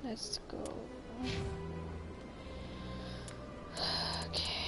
Let's go. Okay.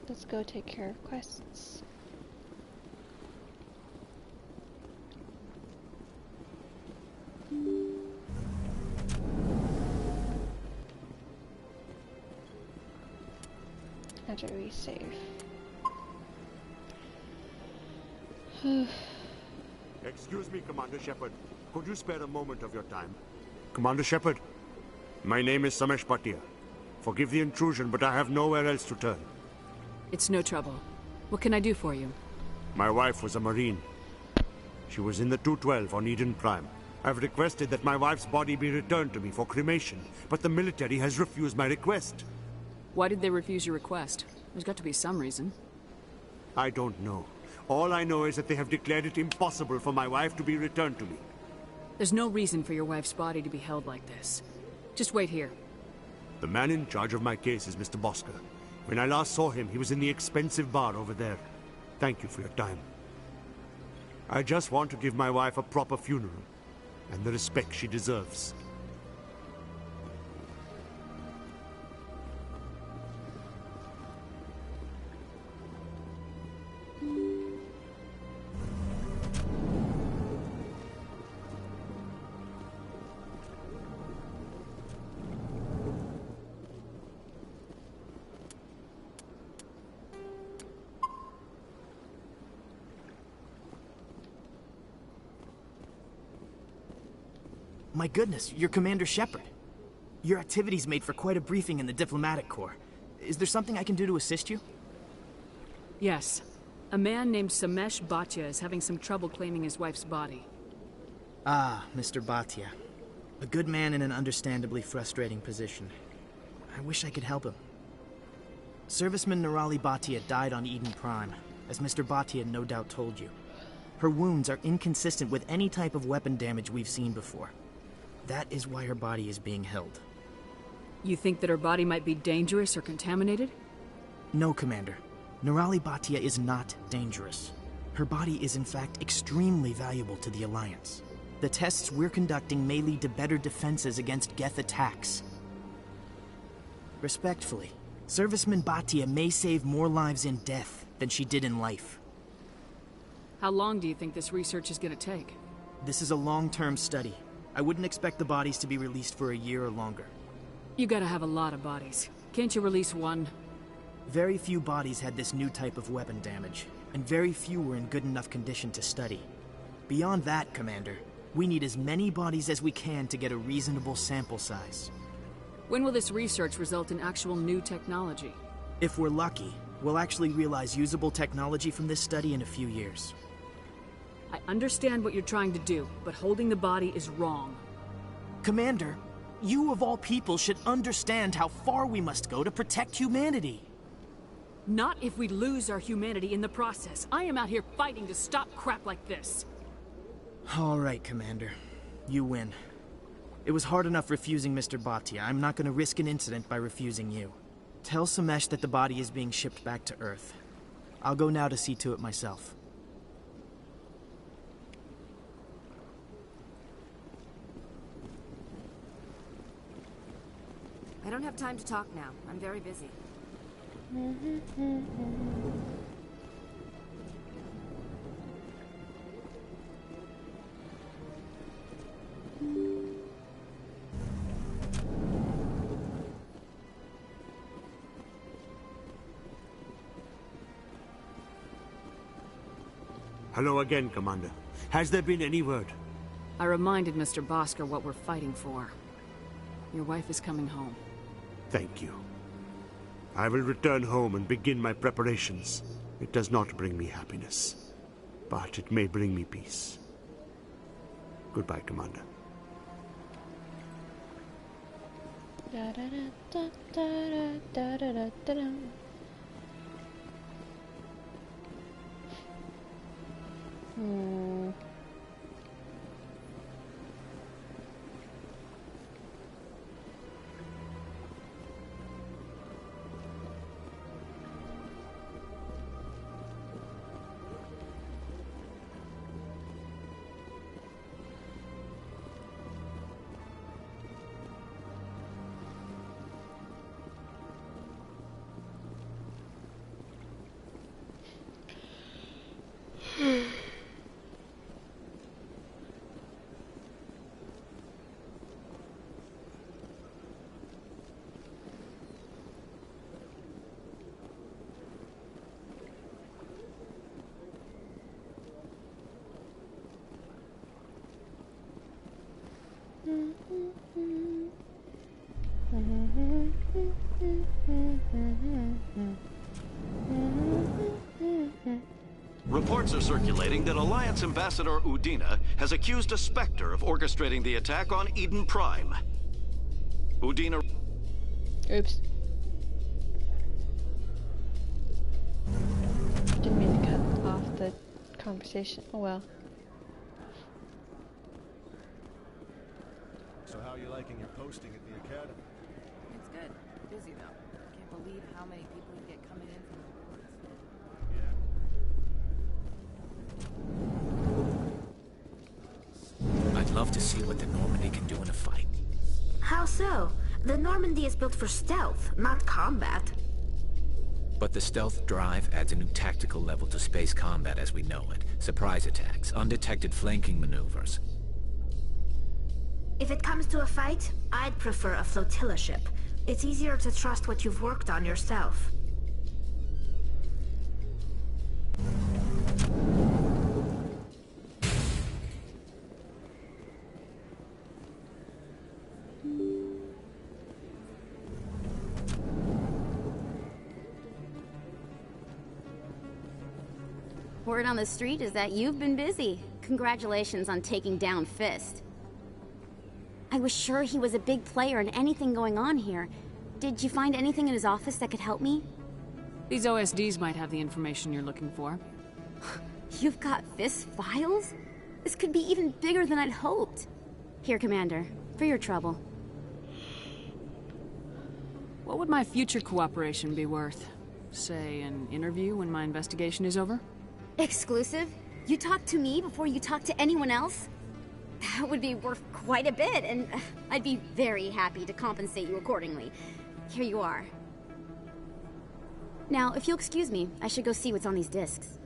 Let's go take care of quests. After we save. Excuse me, Commander Shepard. Could you spare a moment of your time? Commander Shepard, my name is Samesh Bhatia. Forgive the intrusion, but I have nowhere else to turn. It's no trouble. What can I do for you? My wife was a Marine. She was in the 212 on Eden Prime. I've requested that my wife's body be returned to me for cremation, but the military has refused my request. Why did they refuse your request? There's got to be some reason. I don't know. All I know is that they have declared it impossible for my wife to be returned to me. There's no reason for your wife's body to be held like this. Just wait here. The man in charge of my case is Mr. Bosker. When I last saw him, he was in the expensive bar over there. Thank you for your time. I just want to give my wife a proper funeral, and the respect she deserves. My goodness, you're Commander Shepard. Your activities made for quite a briefing in the Diplomatic Corps. Is there something I can do to assist you? Yes. A man named Samesh Bhatia is having some trouble claiming his wife's body. Ah, Mr. Bhatia. A good man in an understandably frustrating position. I wish I could help him. Serviceman Nirali Bhatia died on Eden Prime, as Mr. Bhatia no doubt told you. Her wounds are inconsistent with any type of weapon damage we've seen before. That is why her body is being held. You think that her body might be dangerous or contaminated? No, Commander. Nirali Bhatia is not dangerous. Her body is in fact extremely valuable to the Alliance. The tests we're conducting may lead to better defenses against Geth attacks. Respectfully, Serviceman Bhatia may save more lives in death than she did in life. How long do you think this research is gonna take? This is a long-term study. I wouldn't expect the bodies to be released for a year or longer. You gotta have a lot of bodies. Can't you release one? Very few bodies had this new type of weapon damage, and very few were in good enough condition to study. Beyond that, Commander, we need as many bodies as we can to get a reasonable sample size. When will this research result in actual new technology? If we're lucky, we'll actually realize usable technology from this study in a few years. I understand what you're trying to do, but holding the body is wrong. Commander, you of all people should understand how far we must go to protect humanity. Not if we lose our humanity in the process. I am out here fighting to stop crap like this. All right, Commander. You win. It was hard enough refusing Mr. Bhatia. I'm not going to risk an incident by refusing you. Tell Samesh that the body is being shipped back to Earth. I'll go now to see to it myself. I don't have time to talk now. I'm very busy. Hello again, Commander. Has there been any word? I reminded Mr. Bosker what we're fighting for. Your wife is coming home. Thank you. I will return home and begin my preparations. It does not bring me happiness, but it may bring me peace. Goodbye, Commander. Da da da da da da da da da. Reports are circulating that Alliance Ambassador Udina has accused a Spectre of orchestrating the attack on Eden Prime. Udina... Oops. Didn't mean to cut off the conversation. Oh well. So how are you liking your posting at the academy? It's good. Busy though. Can't believe how many people you get coming in from reports. I'd love to see what the Normandy can do in a fight. How so? The Normandy is built for stealth, not combat. But the stealth drive adds a new tactical level to space combat as we know it. Surprise attacks, undetected flanking maneuvers. If it comes to a fight, I'd prefer a flotilla ship. It's easier to trust what you've worked on yourself. Word on the street is that you've been busy. Congratulations on taking down Fist. I was sure he was a big player in anything going on here. Did you find anything in his office that could help me? These OSDs might have the information you're looking for. You've got Fist files? This could be even bigger than I'd hoped. Here, Commander, for your trouble. What would my future cooperation be worth? Say, an interview when my investigation is over? Exclusive? You talk to me before you talk to anyone else? That would be worth quite a bit, and I'd be very happy to compensate you accordingly. Here you are. Now, if you'll excuse me, I should go see what's on these discs.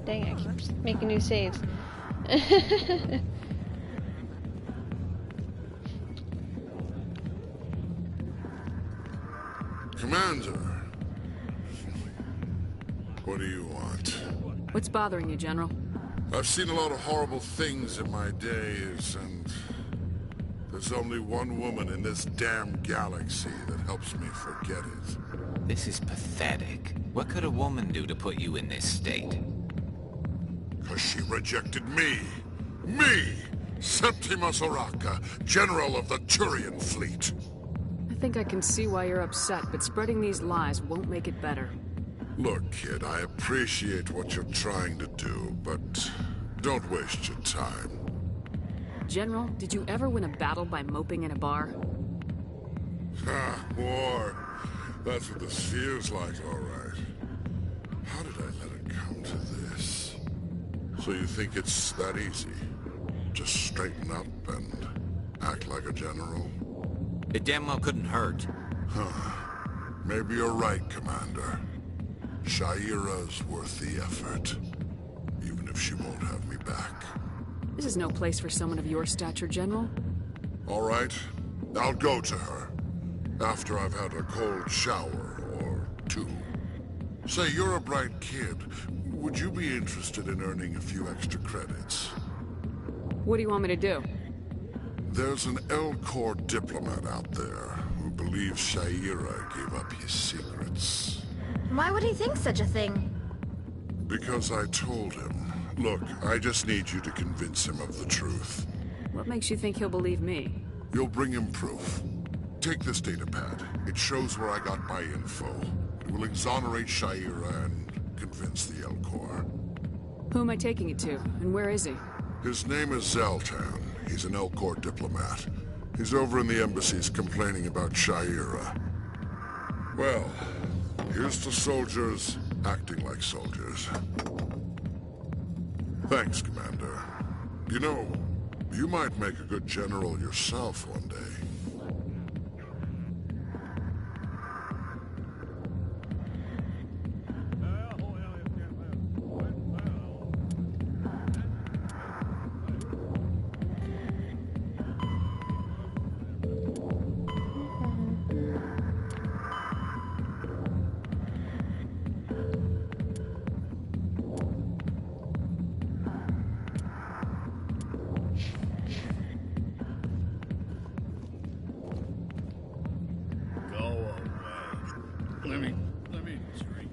Dang it, I keep making new saves. Commander, what do you want? What's bothering you, General? I've seen a lot of horrible things in my days, and there's only one woman in this damn galaxy that helps me forget it. This is pathetic. What could a woman do to put you in this state? Because she rejected me. Me! Septimus Oraka, General of the Turian Fleet. I think I can see why you're upset, but spreading these lies won't make it better. Look, kid, I appreciate what you're trying to do, but don't waste your time. General, did you ever win a battle by moping in a bar? Ha, war. That's what this feels like, all right. How did I let it come to this? So you think it's that easy? Just straighten up and act like a general? It damn well couldn't hurt. Huh. Maybe you're right, Commander. Shaira's worth the effort. Even if she won't have me back. This is no place for someone of your stature, General. All right. I'll go to her. After I've had a cold shower or two. Say, you're a bright kid. Would you be interested in earning a few extra credits? What do you want me to do? There's an L-Corps diplomat out there who believes Shaira gave up his secrets. Why would he think such a thing? Because I told him. Look, I just need you to convince him of the truth. What makes you think he'll believe me? You'll bring him proof. Take this datapad. It shows where I got my info. It will exonerate Shaira and convince the L-Corps. Who am I taking it to, and where is he? His name is Zoltan. He's an L-Corps diplomat. He's over in the embassies complaining about Shaira. Well, here's to soldiers acting like soldiers. Thanks, Commander. You know, you might make a good general yourself one day. Let me drink.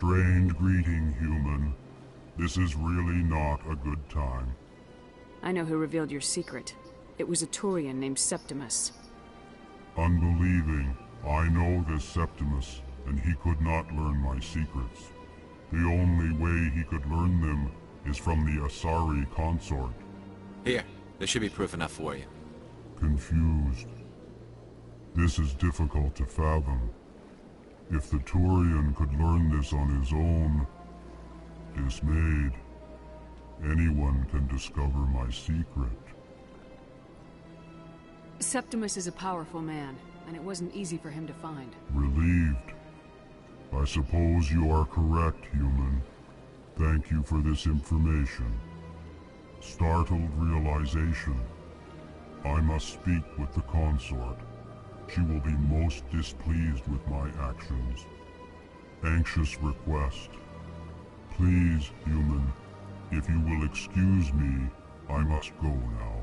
strained greeting, human. This is really not a good time. I know who revealed your secret. It was a Turian named Septimus. Unbelieving, I know this Septimus, and he could not learn my secrets. The only way he could learn them is from the Asari consort. Here, this should be proof enough for you. Confused. This is difficult to fathom. If the Turian could learn this on his own, dismayed, anyone can discover my secret. Septimus is a powerful man, and it wasn't easy for him to find. Relieved. I suppose you are correct, human. Thank you for this information. Startled realization. I must speak with the consort. She will be most displeased with my actions. Anxious request. Please, human, if you will excuse me, I must go now.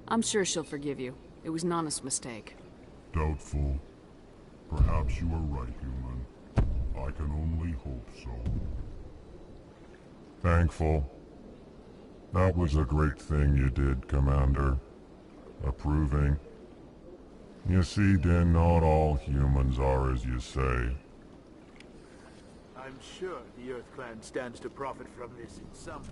I'm sure she'll forgive you. It was an honest mistake. Doubtful. Perhaps you are right, human. I can only hope so. Thankful. That was a great thing you did, Commander. Approving. You see, Din, not all humans are as you say. I'm sure the Earth Clan stands to profit from this in some way.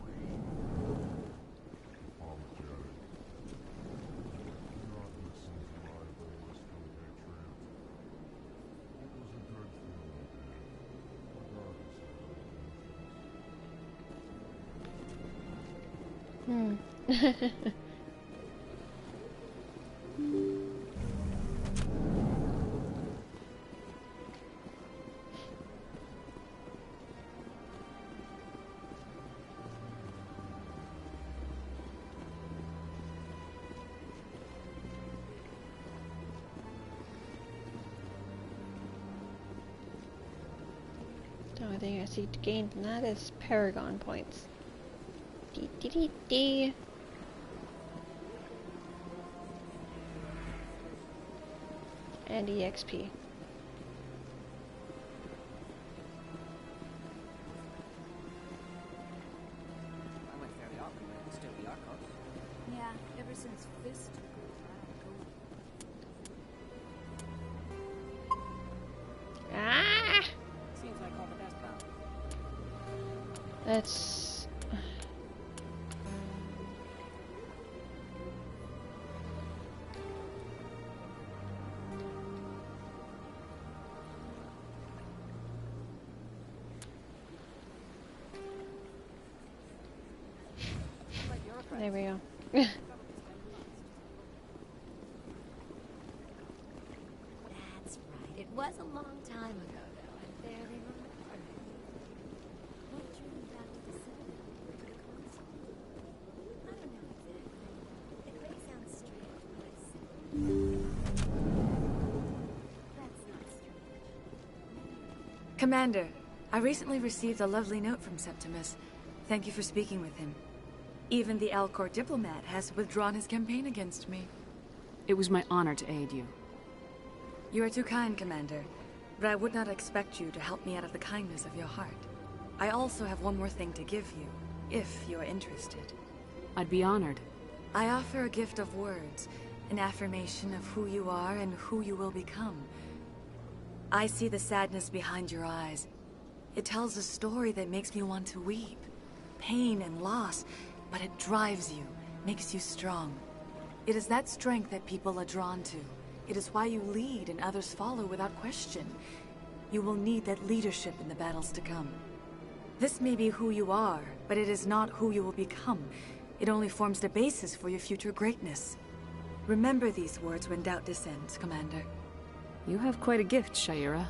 The only thing I see to gain from that is Paragon points. Dee dee dee dee. And EXP. Yeah, ever since Fist. Ah! Seems like all the best bound. That's... There we go. That's right. It was a long time ago, though. I barely remember. What drew you back to the cinema? The console? I don't know exactly. It may sound strange, but I said. That's not strange. Commander, I recently received a lovely note from Septimus. Thank you for speaking with him. Even the Alcor diplomat has withdrawn his campaign against me. It was my honor to aid you. You are too kind, Commander, but I would not expect you to help me out of the kindness of your heart. I also have one more thing to give you, if you are interested. I'd be honored. I offer a gift of words, an affirmation of who you are and who you will become. I see the sadness behind your eyes. It tells a story that makes me want to weep. Pain and loss, but it drives you, makes you strong. It is that strength that people are drawn to. It is why you lead and others follow without question. You will need that leadership in the battles to come. This may be who you are, but it is not who you will become. It only forms the basis for your future greatness. Remember these words when doubt descends, Commander. You have quite a gift, Sha'ira.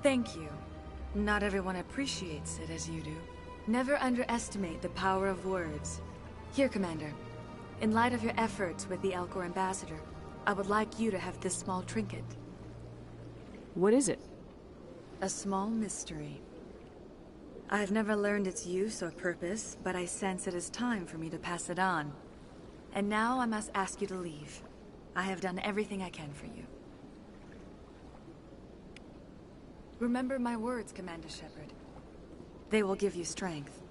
Thank you. Not everyone appreciates it as you do. Never underestimate the power of words. Here, Commander. In light of your efforts with the Alcor ambassador, I would like you to have this small trinket. What is it? A small mystery. I have never learned its use or purpose, but I sense it is time for me to pass it on. And now I must ask you to leave. I have done everything I can for you. Remember my words, Commander Shepard. They will give you strength.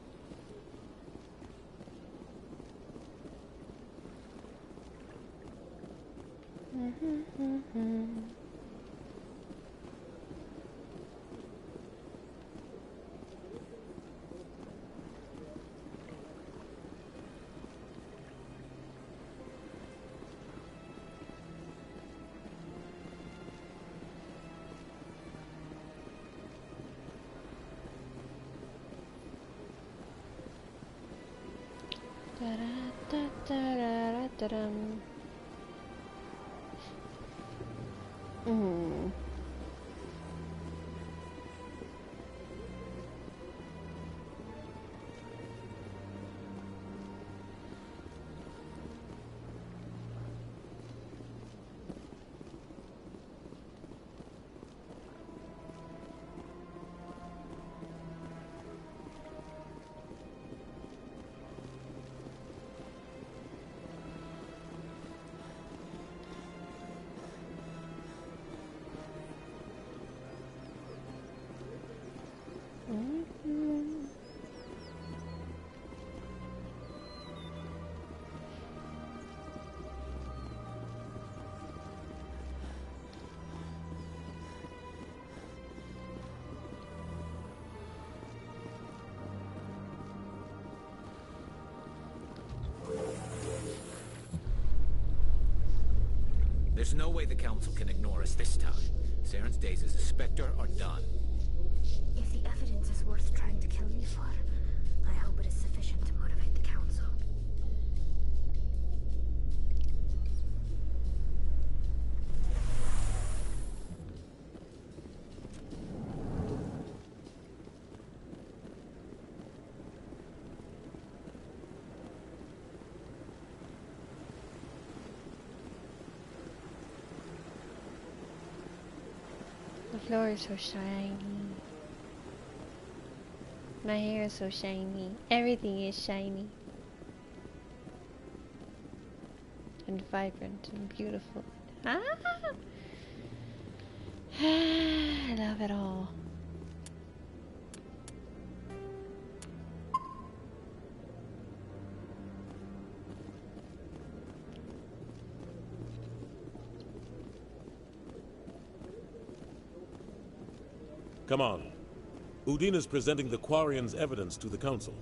There's no way the Council can ignore us this time. Saren's days as a Spectre are done. If the evidence is worth trying to kill me for, I hope it is sufficient to motivate the Council. The floor is so shiny. My hair is so shiny. Everything is shiny. And vibrant and beautiful. Ah! I love it all. Come on. Udina's presenting the Quarians' evidence to the Council.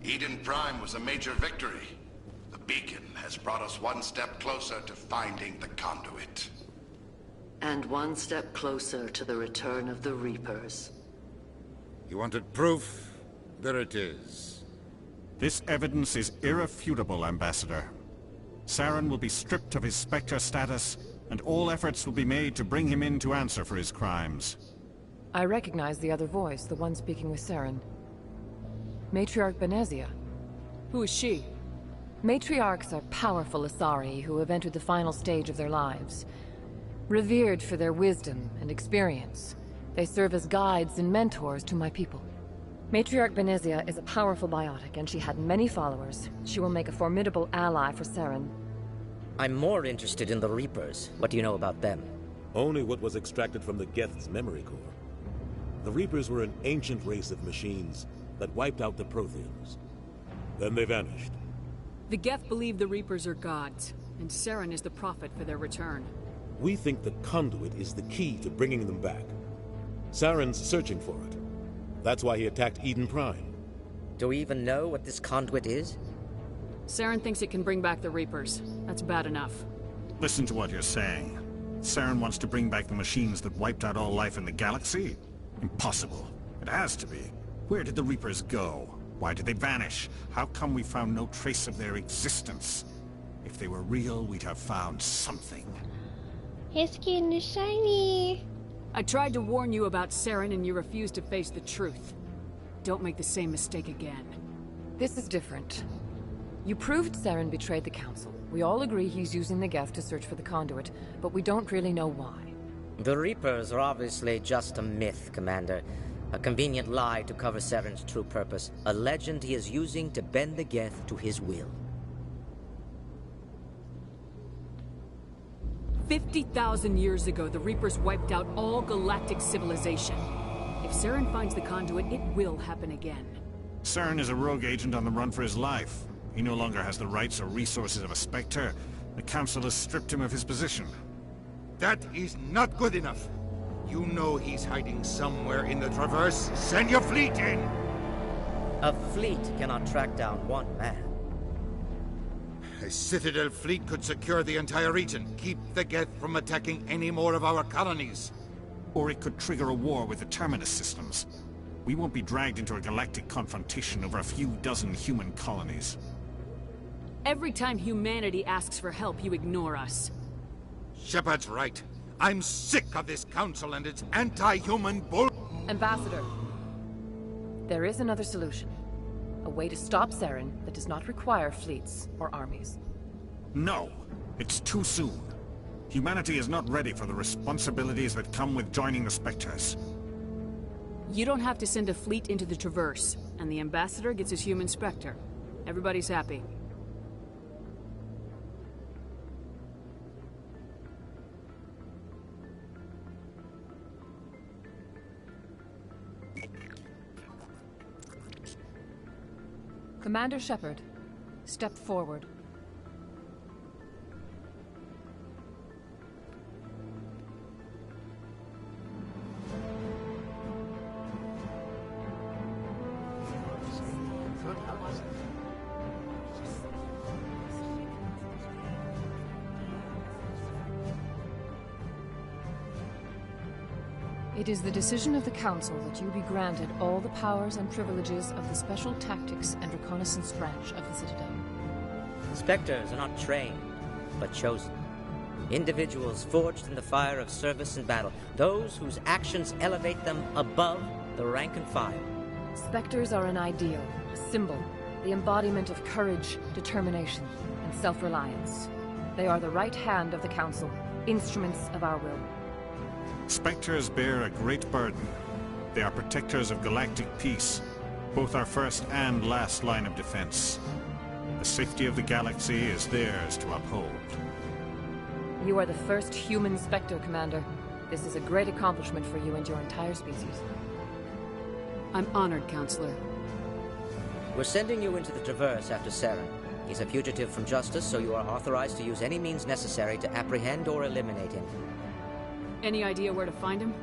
Eden Prime was a major victory. The beacon has brought us one step closer to finding the conduit. And one step closer to the return of the Reapers. You wanted proof? There it is. This evidence is irrefutable, Ambassador. Saren will be stripped of his Spectre status, and all efforts will be made to bring him in to answer for his crimes. I recognize the other voice, the one speaking with Saren. Matriarch Benezia. Who is she? Matriarchs are powerful Asari who have entered the final stage of their lives. Revered for their wisdom and experience, they serve as guides and mentors to my people. Matriarch Benezia is a powerful biotic, and she had many followers. She will make a formidable ally for Saren. I'm more interested in the Reapers. What do you know about them? Only what was extracted from the Geth's memory core. The Reapers were an ancient race of machines that wiped out the Protheans. Then they vanished. The Geth believe the Reapers are gods, and Saren is the prophet for their return. We think the conduit is the key to bringing them back. Saren's searching for it. That's why he attacked Eden Prime. Do we even know what this conduit is? Saren thinks it can bring back the Reapers. That's bad enough. Listen to what you're saying. Saren wants to bring back the machines that wiped out all life in the galaxy? Impossible. It has to be. Where did the Reapers go? Why did they vanish? How come we found no trace of their existence? If they were real, we'd have found something. His skin is shiny. I tried to warn you about Saren and you refused to face the truth. Don't make the same mistake again. This is different. You proved Saren betrayed the Council. We all agree he's using the Geth to search for the conduit, but we don't really know why. The Reapers are obviously just a myth, Commander. A convenient lie to cover Saren's true purpose. A legend he is using to bend the Geth to his will. 50,000 years ago, the Reapers wiped out all galactic civilization. If Saren finds the conduit, it will happen again. Saren is a rogue agent on the run for his life. He no longer has the rights or resources of a Spectre. The Council has stripped him of his position. That is not good enough. You know he's hiding somewhere in the Traverse. Send your fleet in! A fleet cannot track down one man. A Citadel fleet could secure the entire region, keep the Geth from attacking any more of our colonies. Or it could trigger a war with the Terminus systems. We won't be dragged into a galactic confrontation over a few dozen human colonies. Every time humanity asks for help, you ignore us. Shepard's right. I'm sick of this council and its anti-human bull... Ambassador, there is another solution. A way to stop Saren that does not require fleets or armies. No! It's too soon. Humanity is not ready for the responsibilities that come with joining the Spectres. You don't have to send a fleet into the Traverse, and the Ambassador gets his human Spectre. Everybody's happy. Commander Shepard, step forward. It is the decision of the Council that you be granted all the powers and privileges of the Special Tactics and Reconnaissance branch of the Citadel. Spectres are not trained, but chosen. Individuals forged in the fire of service and battle. Those whose actions elevate them above the rank and file. Spectres are an ideal, a symbol, the embodiment of courage, determination, and self-reliance. They are the right hand of the Council, instruments of our will. Spectres bear a great burden. They are protectors of galactic peace, both our first and last line of defense. The safety of the galaxy is theirs to uphold. You are the first human Spectre, Commander. This is a great accomplishment for you and your entire species. I'm honored, Counselor. We're sending you into the Traverse after Saren. He's a fugitive from justice, so you are authorized to use any means necessary to apprehend or eliminate him. Any idea where to find him?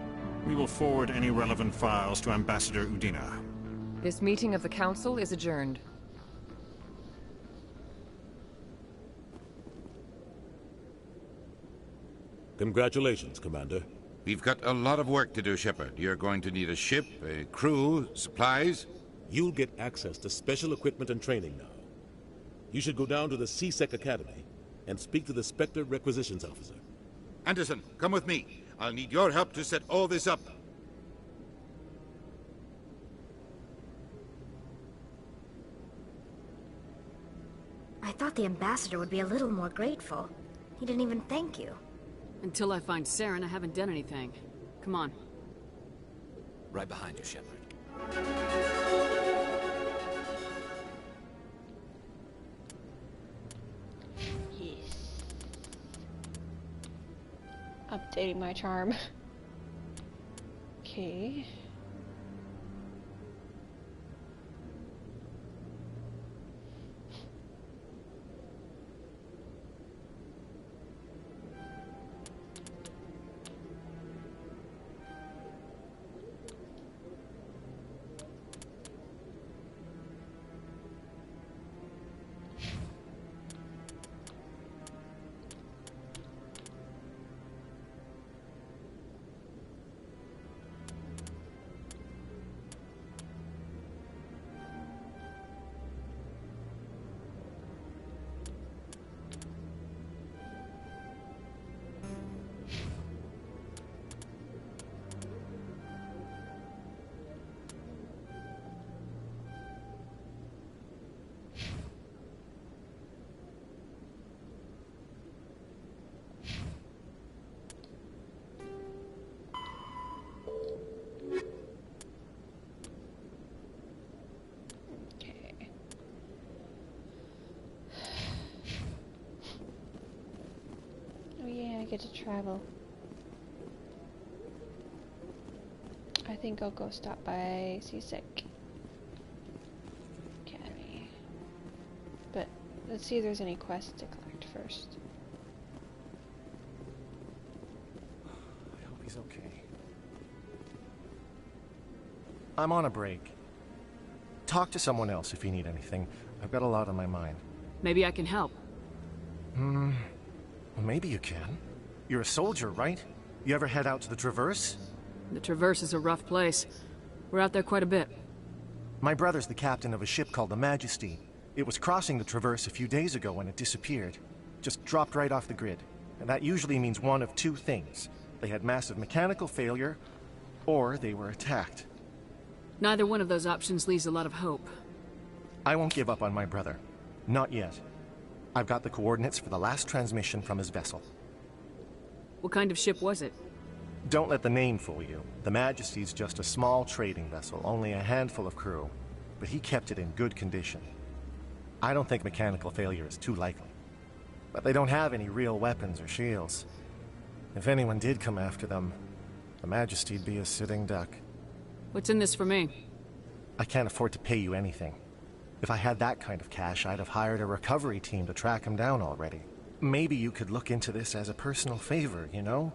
We will forward any relevant files to Ambassador Udina. This meeting of the Council is adjourned. Congratulations, Commander. We've got a lot of work to do, Shepard. You're going to need a ship, a crew, supplies. You'll get access to special equipment and training now. You should go down to the C-Sec Academy and speak to the Spectre Requisitions Officer. Anderson, come with me. I'll need your help to set all this up. I thought the Ambassador would be a little more grateful. He didn't even thank you. Until I find Saren, I haven't done anything. Come on. Right behind you, Shepard. Updating my charm. Okay. get to travel. I think I'll go stop by Seasick Academy. But let's see if there's any quests to collect first. I hope he's okay. I'm on a break. Talk to someone else if you need anything. I've got a lot on my mind. Maybe I can help. Well, maybe you can. You're a soldier, right? You ever head out to the Traverse? The Traverse is a rough place. We're out there quite a bit. My brother's the captain of a ship called the Majesty. It was crossing the Traverse a few days ago when it disappeared. Just dropped right off the grid. And that usually means one of two things. They had massive mechanical failure, or they were attacked. Neither one of those options leaves a lot of hope. I won't give up on my brother. Not yet. I've got the coordinates for the last transmission from his vessel. What kind of ship was it? Don't let the name fool you. The Majesty's just a small trading vessel, only a handful of crew. But he kept it in good condition. I don't think mechanical failure is too likely. But they don't have any real weapons or shields. If anyone did come after them, the Majesty'd be a sitting duck. What's in this for me? I can't afford to pay you anything. If I had that kind of cash, I'd have hired a recovery team to track him down already. Maybe you could look into this as a personal favor, you know?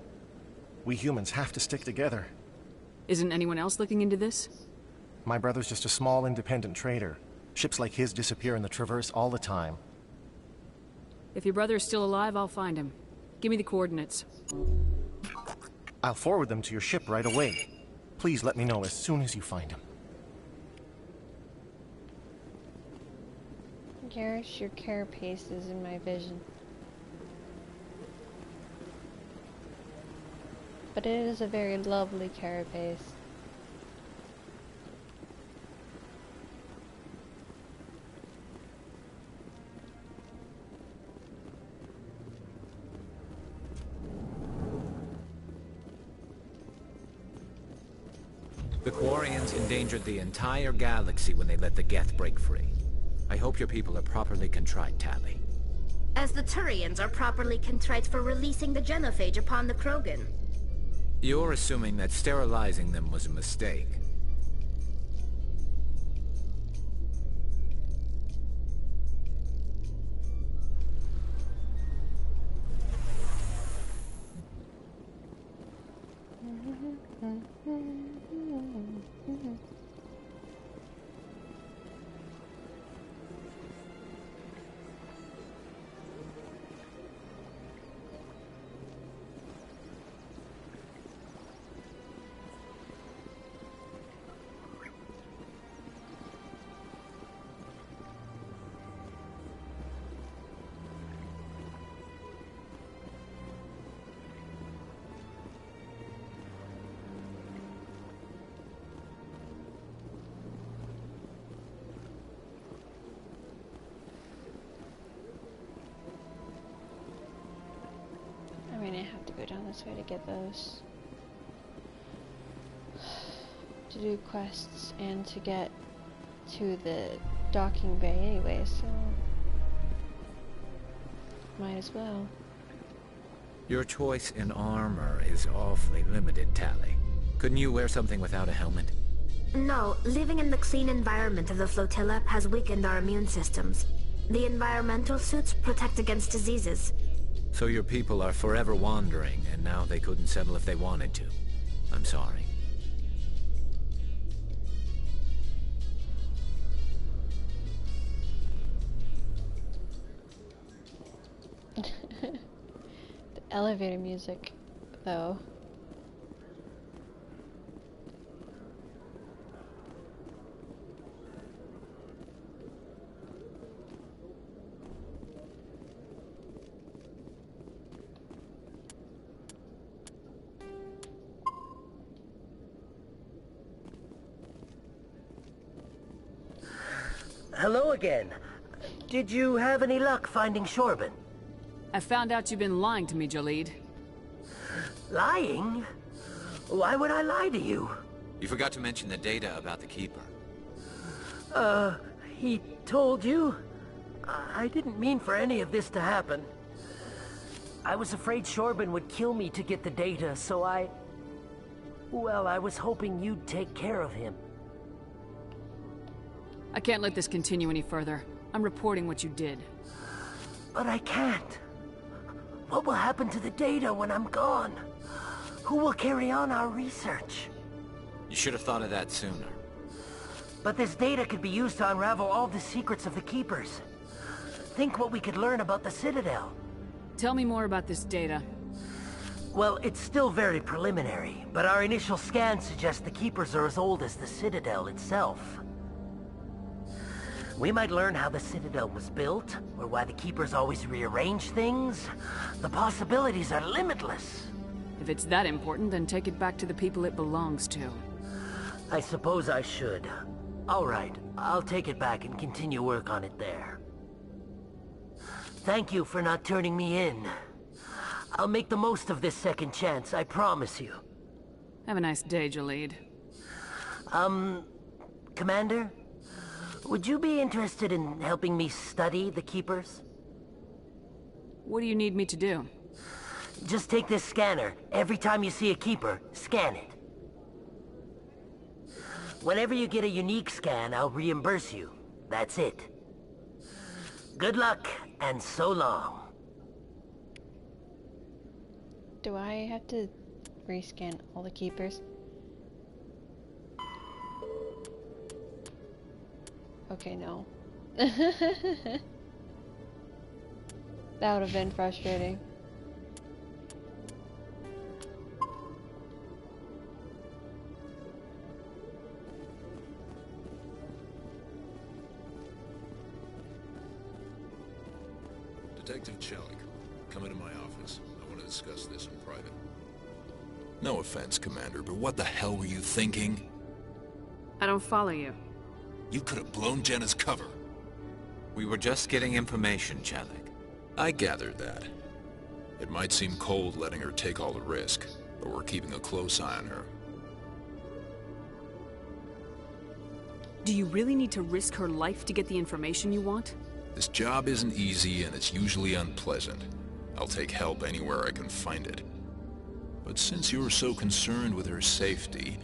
We humans have to stick together. Isn't anyone else looking into this? My brother's just a small independent trader. Ships like his disappear in the Traverse all the time. If your brother is still alive, I'll find him. Give me the coordinates. I'll forward them to your ship right away. Please let me know as soon as you find him. Garrus, your carapace is in my vision. But it is a very lovely carapace. The Quarians endangered the entire galaxy when they let the Geth break free. I hope your people are properly contrite, Tali. As the Turians are properly contrite for releasing the genophage upon the Krogan. You're assuming that sterilizing them was a mistake. I have to go down this way to get those. To do quests and to get to the docking bay anyway, so might as well. Your choice in armor is awfully limited, Tali. Couldn't you wear something without a helmet? No, living in the clean environment of the flotilla has weakened our immune systems. The environmental suits protect against diseases. So your people are forever wandering, and now they couldn't settle if they wanted to. I'm sorry. The elevator music, though. Hello again. Did you have any luck finding Shorban? I found out you've been lying to me, Jaleed. Lying? Why would I lie to you? You forgot to mention the data about the Keeper. He told you? I didn't mean for any of this to happen. I was afraid Shorban would kill me to get the data, so well, I was hoping you'd take care of him. I can't let this continue any further. I'm reporting what you did. But I can't. What will happen to the data when I'm gone? Who will carry on our research? You should have thought of that sooner. But this data could be used to unravel all the secrets of the Keepers. Think what we could learn about the Citadel. Tell me more about this data. Well, it's still very preliminary, but our initial scans suggest the Keepers are as old as the Citadel itself. We might learn how the Citadel was built, or why the Keepers always rearrange things. The possibilities are limitless. If it's that important, then take it back to the people it belongs to. I suppose I should. All right, I'll take it back and continue work on it there. Thank you for not turning me in. I'll make the most of this second chance, I promise you. Have a nice day, Jalid. Commander? Would you be interested in helping me study the Keepers? What do you need me to do? Just take this scanner. Every time you see a Keeper, scan it. Whenever you get a unique scan, I'll reimburse you. That's it. Good luck, and so long. Do I have to rescan all the Keepers? Okay, no. That would have been frustrating. Detective Chelik, come into my office. I want to discuss this in private. No offense, Commander, but what the hell were you thinking? I don't follow you. You could have blown Jenna's cover. We were just getting information, Chelik. I gathered that. It might seem cold letting her take all the risk, but we're keeping a close eye on her. Do you really need to risk her life to get the information you want? This job isn't easy, and it's usually unpleasant. I'll take help anywhere I can find it. But since you're so concerned with her safety,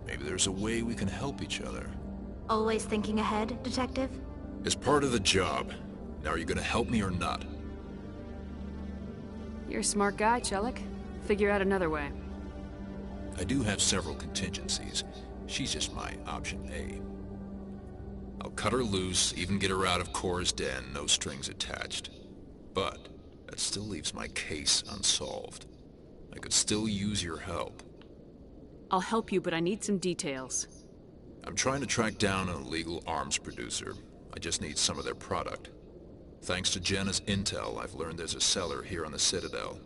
maybe there's a way we can help each other. Always thinking ahead, Detective? It's part of the job. Now, are you gonna help me or not? You're a smart guy, Chelik. Figure out another way. I do have several contingencies. She's just my option A. I'll cut her loose, even get her out of Cora's den, no strings attached. But that still leaves my case unsolved. I could still use your help. I'll help you, but I need some details. I'm trying to track down an illegal arms producer. I just need some of their product. Thanks to Jenna's intel, I've learned there's a seller here on the Citadel.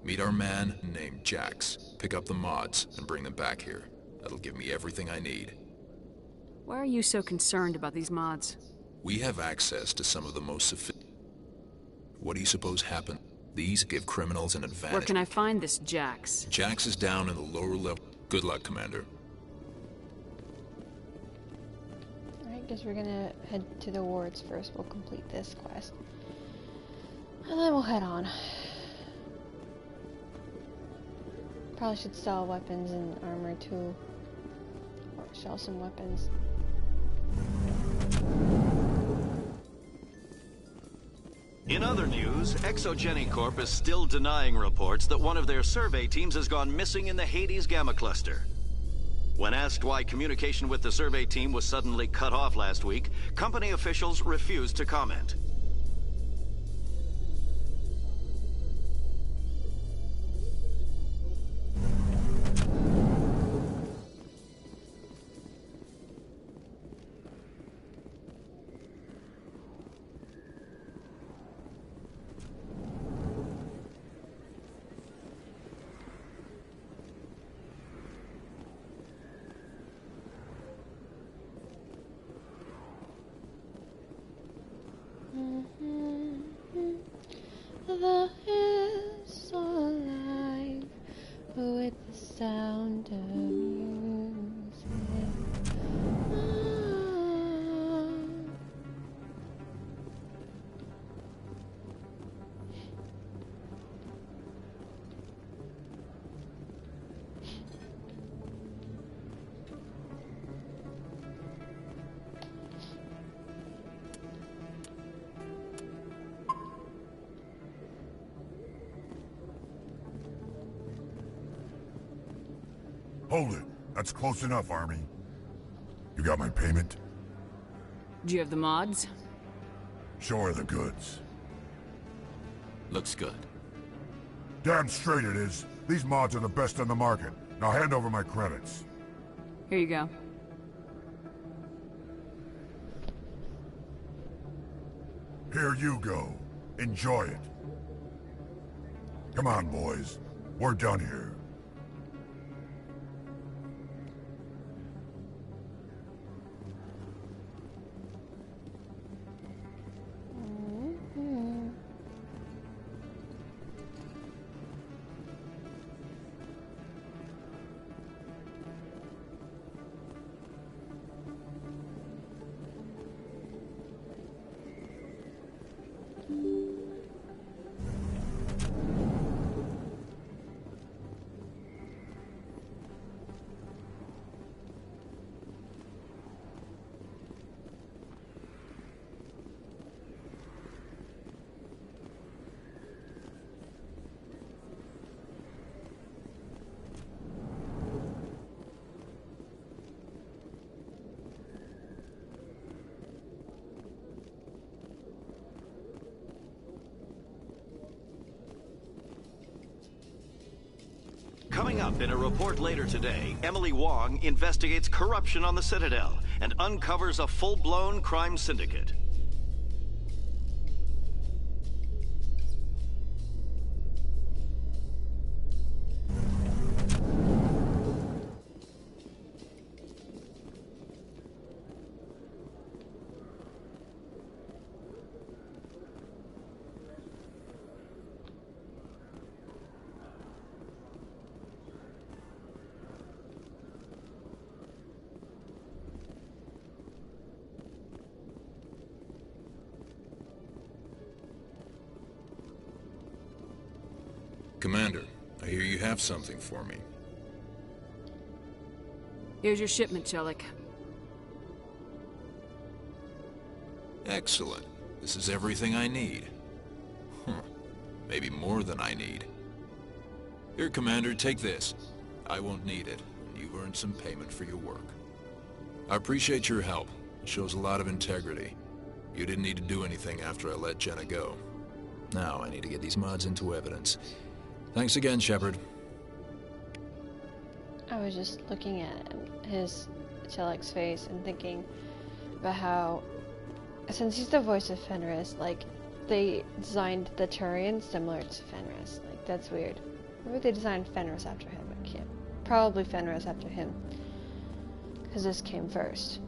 Meet our man named Jax. Pick up the mods and bring them back here. That'll give me everything I need. Why are you so concerned about these mods? We have access to some of the most sophisticated... What do you suppose happened? These give criminals an advantage. Where can I find this Jax? Jax is down in the lower level. Good luck, Commander. Alright, guess we're gonna head to the wards first. We'll complete this quest. And then we'll head on. Probably should sell weapons and armor too. Or sell some weapons. In other news, Exogeny Corp is still denying reports that one of their survey teams has gone missing in the Hades Gamma Cluster. When asked why communication with the survey team was suddenly cut off last week, company officials refused to comment. The hills so alive with the sound of music. Hold it. That's close enough, Army. You got my payment? Do you have the mods? Show her the goods. Looks good. Damn straight it is. These mods are the best on the market. Now hand over my credits. Here you go. Here you go. Enjoy it. Come on, boys. We're done here. Coming up in a report later today, Emily Wong investigates corruption on the Citadel and uncovers a full-blown crime syndicate. Commander, I hear you have something for me. Here's your shipment, Chelik. Excellent. This is everything I need. Maybe more than I need. Here, Commander, take this. I won't need it, and you've earned some payment for your work. I appreciate your help. It shows a lot of integrity. You didn't need to do anything after I let Jenna go. Now I need to get these mods into evidence. Thanks again, Shepard. I was just looking at his Chelik's face and thinking about how, since he's the voice of Fenris, like, they designed the Turian similar to Fenris. Like, that's weird. Maybe they designed Fenris after him. I can't. Probably Fenris after him. Because this came first.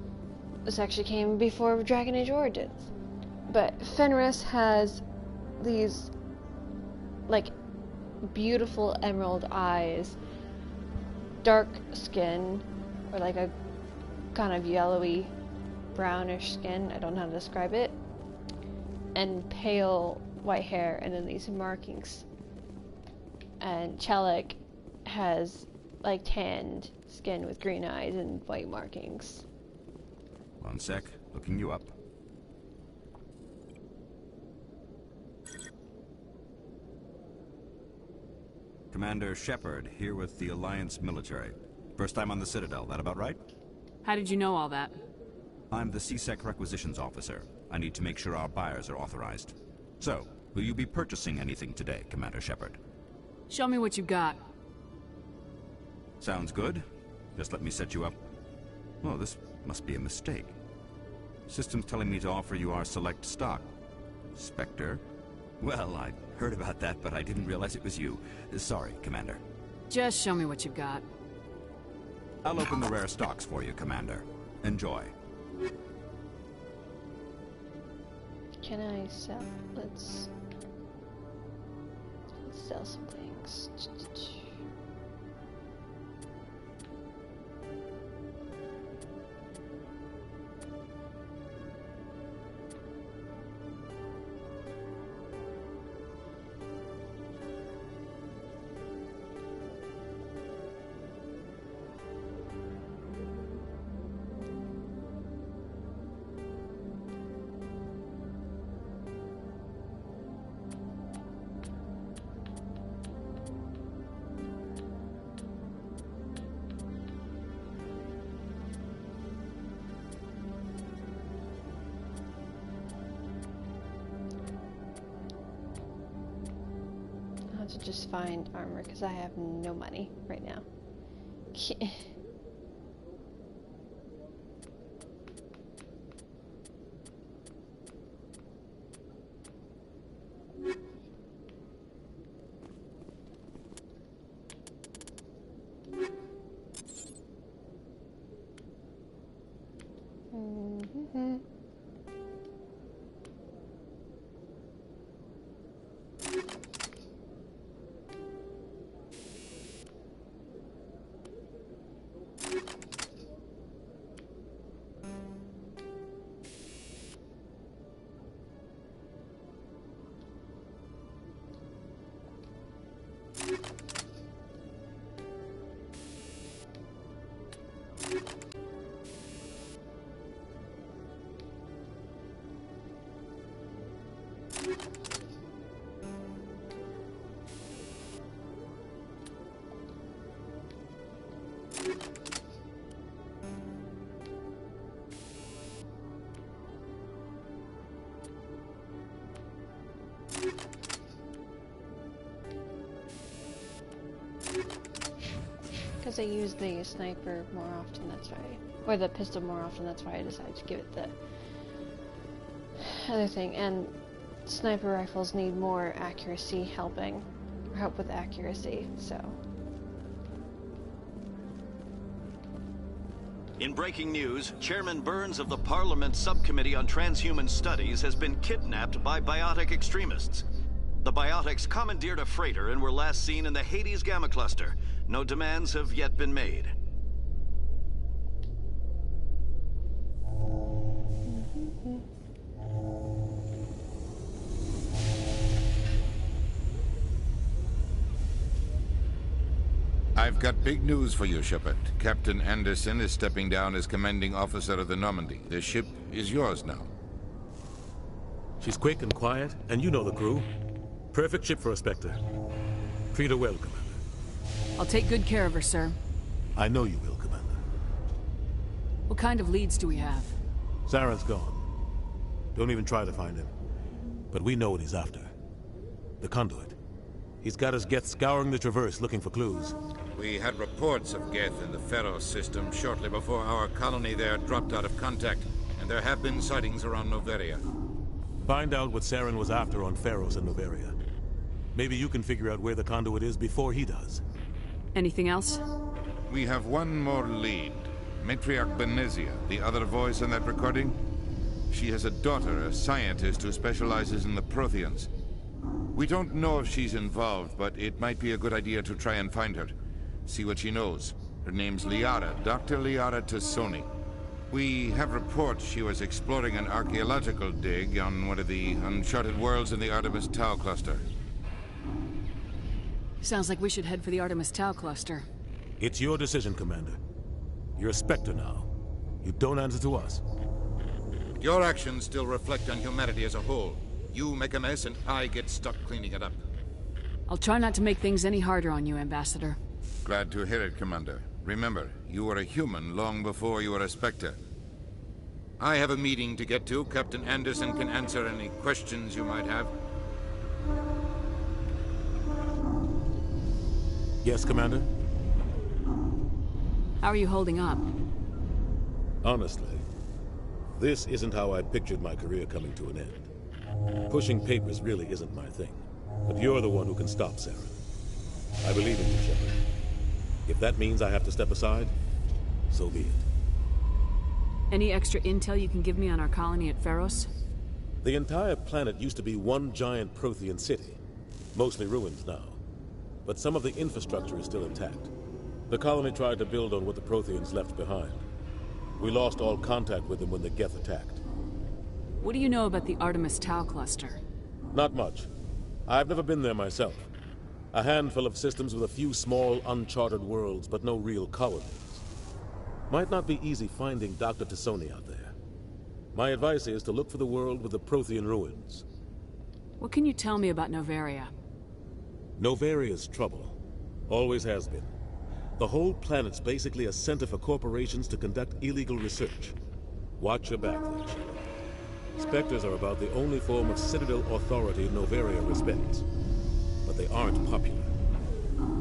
This actually came before Dragon Age Origins. But Fenris has these, like, beautiful emerald eyes, dark skin, or like a kind of yellowy brownish skin, I don't know how to describe it, and pale white hair, and then these markings. And Chelik has like tanned skin with green eyes and white markings. One sec, looking you up. Commander Shepard, here with the Alliance military. First time on the Citadel, that about right? How did you know all that? I'm the CSEC requisitions officer. I need to make sure our buyers are authorized. So, will you be purchasing anything today, Commander Shepard? Show me what you got. Sounds good. Just let me set you up. Oh, this must be a mistake. System's telling me to offer you our select stock. Spectre? Well, I heard about that, but I didn't realize it was you. Sorry, Commander. Just show me what you've got. I'll open the rare stocks for you, Commander. Enjoy. Can I sell? Let's sell some things. have to just find armor because I have no money right now. Because I use the sniper more often, that's why. Or the pistol more often, that's why I decided to give it the other thing. And sniper rifles need more accuracy help with accuracy, so. In breaking news, Chairman Burns of the Parliament Subcommittee on Transhuman Studies has been kidnapped by biotic extremists. The biotics commandeered a freighter and were last seen in the Hades Gamma Cluster. No demands have yet been made. I've got big news for you, Shepard. Captain Anderson is stepping down as commanding officer of the Normandy. The ship is yours now. She's quick and quiet, and you know the crew. Perfect ship for a Spectre. Treat her well, Commander. I'll take good care of her, sir. I know you will, Commander. What kind of leads do we have? Saren's gone. Don't even try to find him. But we know what he's after. The conduit. He's got his Geth scouring the Traverse looking for clues. We had reports of Geth in the Pharos system shortly before our colony there dropped out of contact, and there have been sightings around Noveria. Find out what Saren was after on Pharos and Noveria. Maybe you can figure out where the conduit is before he does. Anything else? We have one more lead. Matriarch Benezia, the other voice in that recording. She has a daughter, a scientist who specializes in the Protheans. We don't know if she's involved, but it might be a good idea to try and find her. See what she knows. Her name's Liara, Dr. Liara Tassoni. We have reports she was exploring an archaeological dig on one of the uncharted worlds in the Artemis Tau cluster. Sounds like we should head for the Artemis Tau cluster. It's your decision, Commander. You're a Spectre now. You don't answer to us. Your actions still reflect on humanity as a whole. You make a mess and I get stuck cleaning it up. I'll try not to make things any harder on you, Ambassador. Glad to hear it, Commander. Remember, you were a human long before you were a Spectre. I have a meeting to get to. Captain Anderson can answer any questions you might have. Yes, Commander? How are you holding up? Honestly, this isn't how I pictured my career coming to an end. Pushing papers really isn't my thing. But you're the one who can stop Saren. I believe in you, Shepard. If that means I have to step aside, so be it. Any extra intel you can give me on our colony at Pharos? The entire planet used to be one giant Prothean city. Mostly ruins now. But some of the infrastructure is still intact. The colony tried to build on what the Protheans left behind. We lost all contact with them when the Geth attacked. What do you know about the Artemis Tau cluster? Not much. I've never been there myself. A handful of systems with a few small, uncharted worlds, but no real colonies. Might not be easy finding Dr. Tassoni out there. My advice is to look for the world with the Prothean ruins. What can you tell me about Noveria? Noveria's trouble. Always has been. The whole planet's basically a center for corporations to conduct illegal research. Watch your back there, Shepard. Spectres are about the only form of Citadel authority Noveria respects. But but they aren't popular.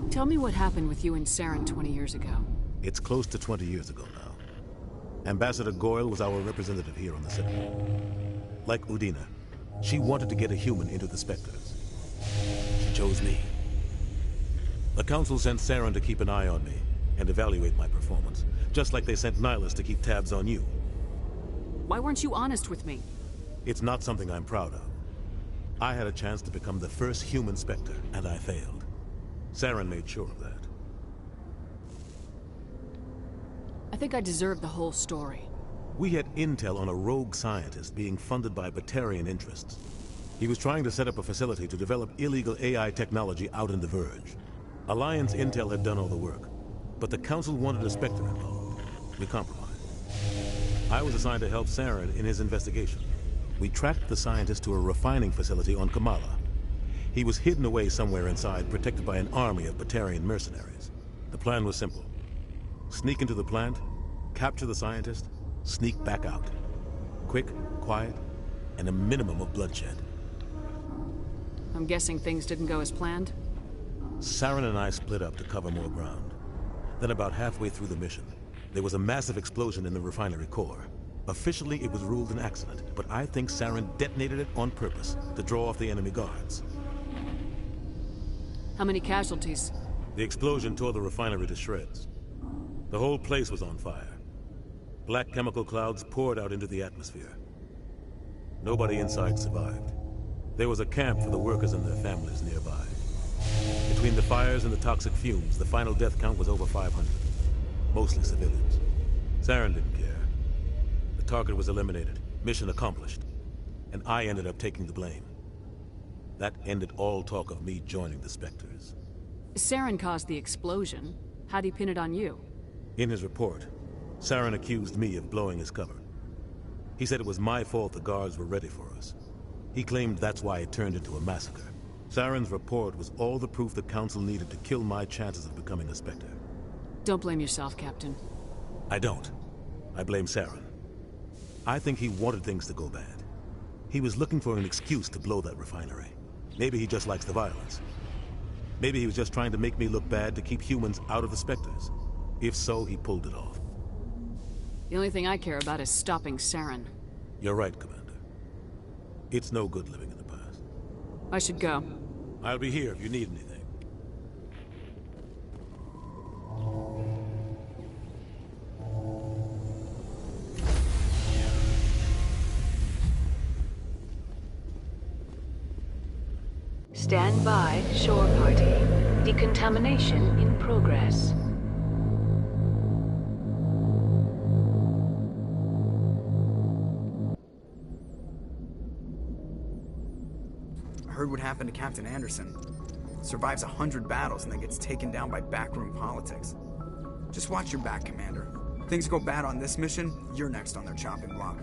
Tell me what happened with you and Saren 20 years ago. It's close to 20 years ago now. Ambassador Goyle was our representative here on the Citadel. Like Udina, she wanted to get a human into the Spectres. She chose me. The Council sent Saren to keep an eye on me and evaluate my performance, just like they sent Nihilus to keep tabs on you. Why weren't you honest with me? It's not something I'm proud of. I had a chance to become the first human Spectre, and I failed. Saren made sure of that. I think I deserve the whole story. We had intel on a rogue scientist being funded by Batarian interests. He was trying to set up a facility to develop illegal AI technology out in the Verge. Alliance intel had done all the work, but the Council wanted a Spectre involved. We compromised. I was assigned to help Saren in his investigation. We tracked the scientist to a refining facility on Kamala. He was hidden away somewhere inside, protected by an army of Batarian mercenaries. The plan was simple. Sneak into the plant, capture the scientist, sneak back out. Quick, quiet, and a minimum of bloodshed. I'm guessing things didn't go as planned? Saren and I split up to cover more ground. Then about halfway through the mission, there was a massive explosion in the refinery core. Officially, it was ruled an accident, but I think Saren detonated it on purpose to draw off the enemy guards. How many casualties? The explosion tore the refinery to shreds. The whole place was on fire. Black chemical clouds poured out into the atmosphere. Nobody inside survived. There was a camp for the workers and their families nearby. Between the fires and the toxic fumes, the final death count was over 500. Mostly civilians. Saren didn't care. The target was eliminated, mission accomplished, and I ended up taking the blame. That ended all talk of me joining the Spectres. Saren caused the explosion. How'd he pin it on you? In his report, Saren accused me of blowing his cover. He said it was my fault the guards were ready for us. He claimed that's why it turned into a massacre. Saren's report was all the proof the Council needed to kill my chances of becoming a Spectre. Don't blame yourself, Captain. I don't. I blame Saren. I think he wanted things to go bad. He was looking for an excuse to blow that refinery. Maybe he just likes the violence. Maybe he was just trying to make me look bad to keep humans out of the Spectres. If so, he pulled it off. The only thing I care about is stopping Saren. You're right, Commander. It's no good living in the past. I should go. I'll be here if you need anything. Stand by, shore party. Decontamination in progress. I heard what happened to Captain Anderson. Survives 100 battles and then gets taken down by backroom politics. Just watch your back, Commander. Things go bad on this mission, you're next on their chopping block.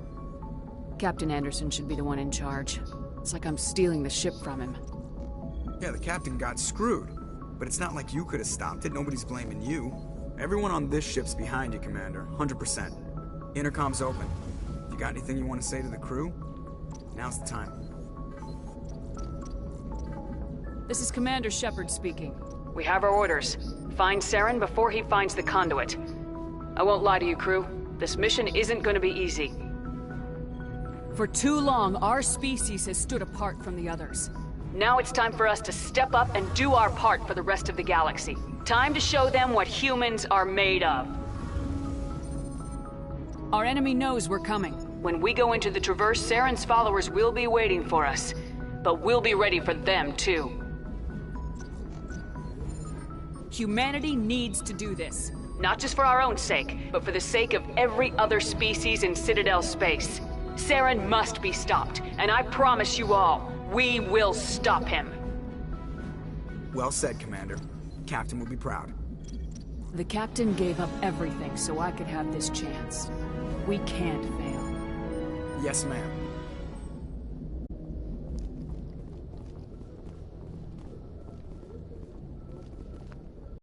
Captain Anderson should be the one in charge. It's like I'm stealing the ship from him. Yeah, the captain got screwed. But it's not like you could have stopped it. Nobody's blaming you. Everyone on this ship's behind you, Commander. 100%. Intercom's open. You got anything you want to say to the crew? Now's the time. This is Commander Shepard speaking. We have our orders. Find Saren before he finds the conduit. I won't lie to you, crew. This mission isn't going to be easy. For too long, our species has stood apart from the others. Now it's time for us to step up and do our part for the rest of the galaxy. Time to show them what humans are made of. Our enemy knows we're coming. When we go into the Traverse, Saren's followers will be waiting for us. But we'll be ready for them, too. Humanity needs to do this. Not just for our own sake, but for the sake of every other species in Citadel space. Saren must be stopped, and I promise you all, we will stop him. Well said, Commander. Captain will be proud. The Captain gave up everything so I could have this chance. We can't fail. Yes, ma'am.